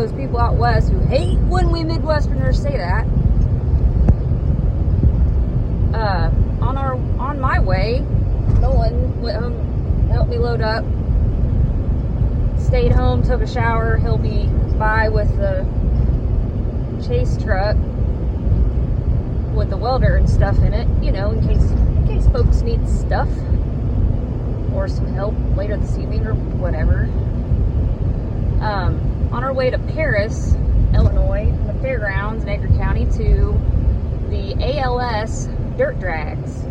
those people out west who hate when we Midwesterners say that. On my way, Nolan went home, helped me load up, stayed home, took a shower. He'll be by with the chase truck with the welder and stuff in it, you know, in case folks need stuff or some help later this evening or whatever. On our way to Paris, Illinois, from the fairgrounds in Edgar County to the ALS dirt drags.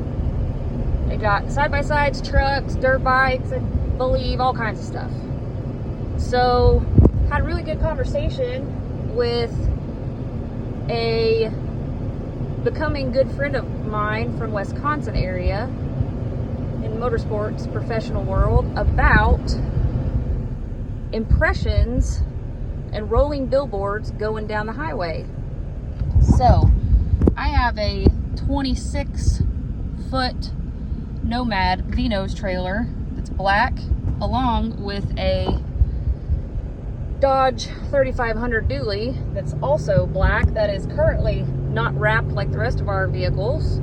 They got side-by-sides, trucks, dirt bikes, I believe, all kinds of stuff. So, had a really good conversation with a becoming good friend of mine from Wisconsin area in motorsports professional world about impressions and rolling billboards going down the highway. So, I have a 26-foot Nomad V-nose trailer that's black, along with a Dodge 3500 dually that's also black, that is currently not wrapped like the rest of our vehicles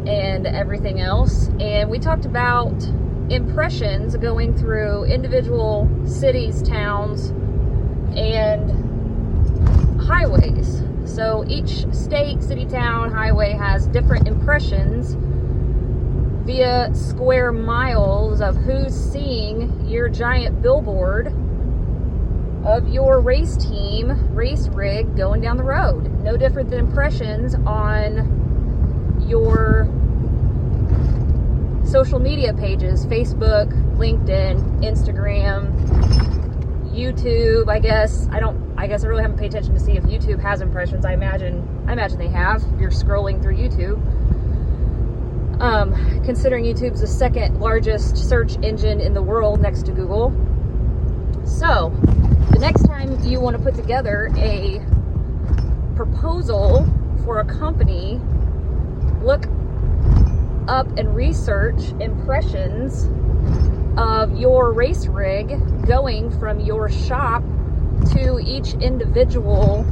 and everything else. And we talked about impressions going through individual cities, towns, and highways. So each state, city, town, highway has different impressions via square miles of who's seeing your giant billboard of your race team, race rig going down the road. No different than impressions on your social media pages, Facebook, LinkedIn, Instagram, YouTube. I guess I really haven't paid attention to see if YouTube has impressions. I imagine they have. You're scrolling through YouTube. Considering YouTube's the second largest search engine in the world next to Google. So, the next time you want to put together a proposal for a company, look up and research impressions of your race rig going from your shop to each individual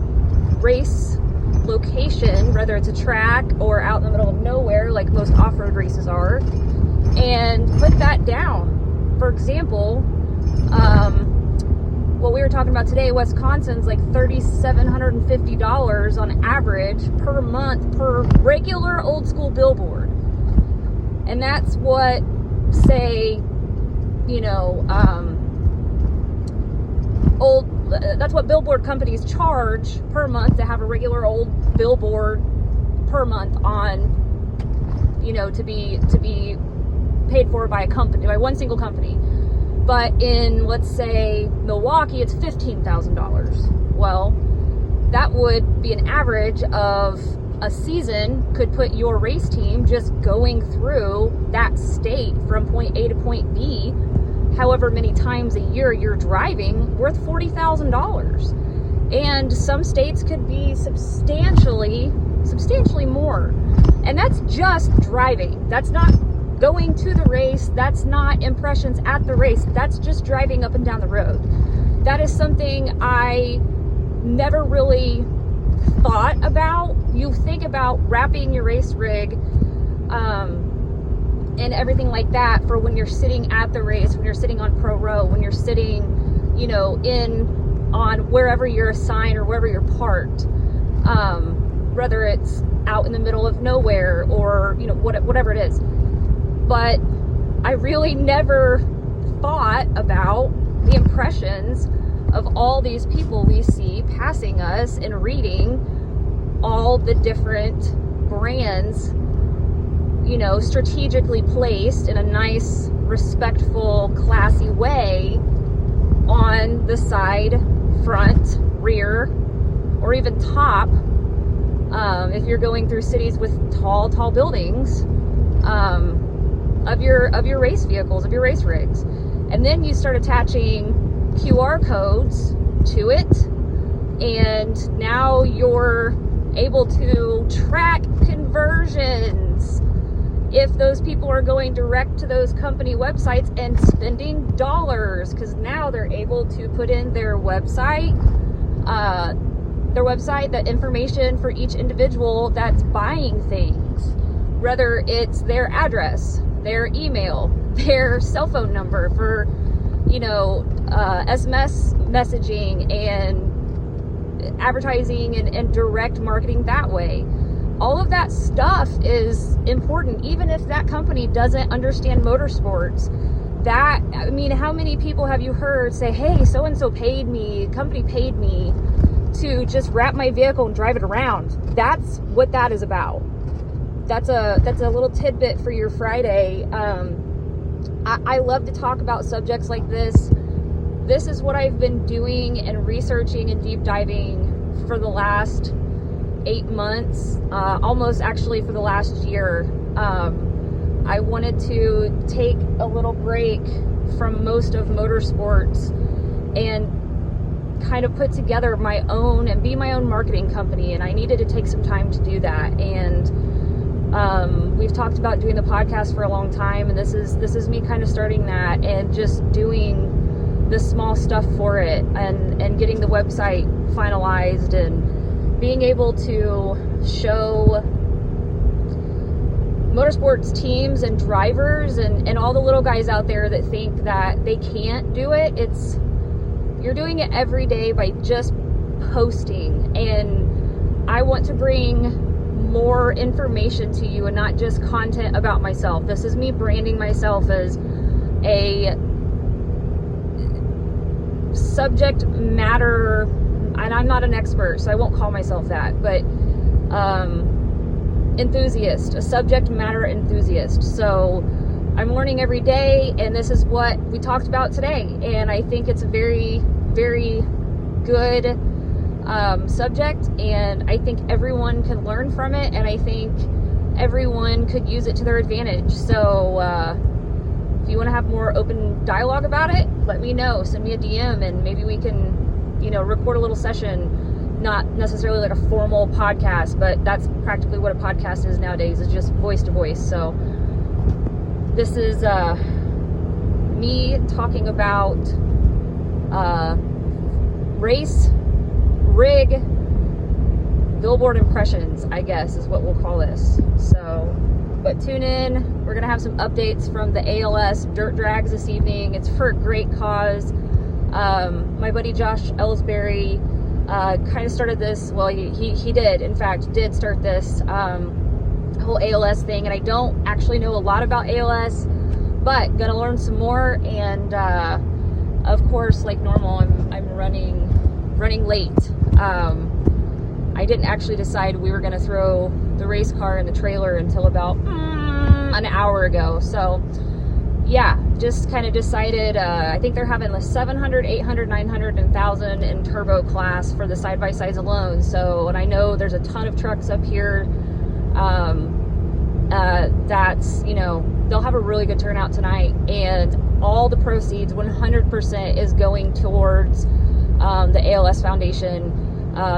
race location, whether it's a track or out in the middle of nowhere like most off-road races are, and put that down. For example, what we were talking about today, Wisconsin's like $3,750 on average per month per regular old school billboard. And that's what, say, you know, that's what billboard companies charge per month to have a regular old billboard per month on, you know, to be paid for by a company, by one single company. But in, let's say, Milwaukee, it's $15,000. Well, that would be an average of a season, could put your race team just going through that state from point A to point B, however many times a year you're driving, worth $40,000. And some states could be substantially more. And that's just driving. That's not going to the race. That's not impressions at the race. That's just driving up and down the road. That is something I never really thought about. You think about wrapping your race rig and everything like that for when you're sitting at the race, when you're sitting on pro row, when you're sitting, you know, on wherever you're assigned or wherever you're parked, whether it's out in the middle of nowhere or, you know, whatever it is. But I really never thought about the impressions of all these people we see passing us and reading all the different brands, you know, strategically placed in a nice, respectful, classy way on the side, front, rear, or even top, if you're going through cities with tall buildings, of your race vehicles, of your race rigs. And then you start attaching QR codes to it, and now you're able to track conversions if those people are going direct to those company websites and spending dollars, because now they're able to put in their website, the information for each individual that's buying things, whether it's their address, their email, their cell phone number for, SMS messaging and advertising and direct marketing that way. All of that stuff is important, even if that company doesn't understand motorsports. How many people have you heard say, hey, so-and-so paid me, company paid me to just wrap my vehicle and drive it around? That's what that is about. That's a little tidbit for your Friday. I love to talk about subjects like this. This is what I've been doing and researching and deep diving for the last 8 months, almost actually for the last year. I wanted to take a little break from most of motorsports and kind of put together my own and be my own marketing company, and I needed to take some time to do that. And we've talked about doing the podcast for a long time, and this is me kind of starting that and just doing the small stuff for it, and getting the website finalized and being able to show motorsports teams and drivers and all the little guys out there that think that they can't do it. You're doing it every day by just posting, and I want to bring more information to you and not just content about myself. This is me branding myself as a subject matter, and I'm not an expert, so I won't call myself that, but enthusiast, a subject matter enthusiast. So I'm learning every day, and this is what we talked about today, and I think it's a very, very good subject, and I think everyone can learn from it, and I think everyone could use it to their advantage. So if you want to have more open dialogue about it, let me know. Send me a DM, and maybe we can, record a little session. Not necessarily like a formal podcast, but that's practically what a podcast is nowadays. It's just voice to voice. So this is me talking about race rig billboard impressions, I guess is what we'll call this. So, but tune in. We're going to have some updates from the ALS Dirt Drags this evening. It's for a great cause. My buddy Josh Ellsbury kind of started this. Well, he did, in fact, start this whole ALS thing. And I don't actually know a lot about ALS, but gonna learn some more. And of course, like normal, I'm running late. I didn't actually decide we were gonna throw the race car in the trailer until about an hour ago. So yeah, just kind of decided, I think they're having the 700, 800, 900, and 1,000 in turbo class for the side-by-sides alone. So, and I know there's a ton of trucks up here, that's, they'll have a really good turnout tonight, and all the proceeds, 100%, is going towards the ALS Foundation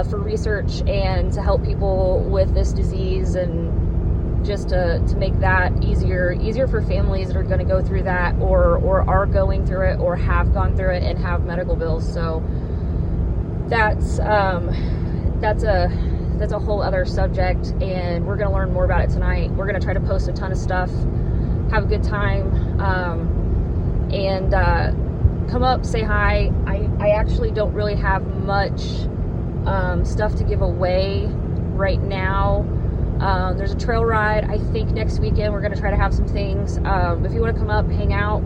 for research and to help people with this disease, and just to make that easier for families that are going to go through that, or are going through it, or have gone through it and have medical bills. So that's a whole other subject, and we're going to learn more about it tonight. We're going to try to post a ton of stuff, have a good time, and come up, say hi. I actually don't really have much stuff to give away right now. There's a trail ride, I think, next weekend. We're going to try to have some things. If you want to come up, hang out,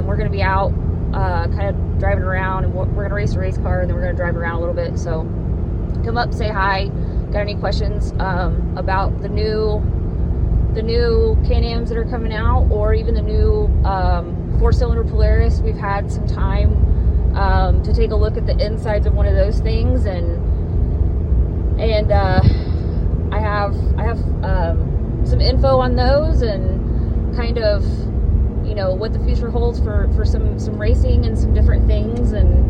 we're going to be out kind of driving around, and we're going to race a race car, and then we're going to drive around a little bit. So come up, say hi. Got any questions about the new Can-Ams that are coming out, or even the new 4-cylinder Polaris? We've had some time to take a look at the insides of one of those things, and I have some info on those, and kind of what the future holds for some racing and some different things. And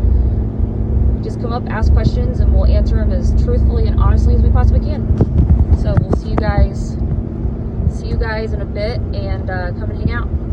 just come up, ask questions, and we'll answer them as truthfully and honestly as we possibly can. So we'll see you guys guys in a bit and come and hang out.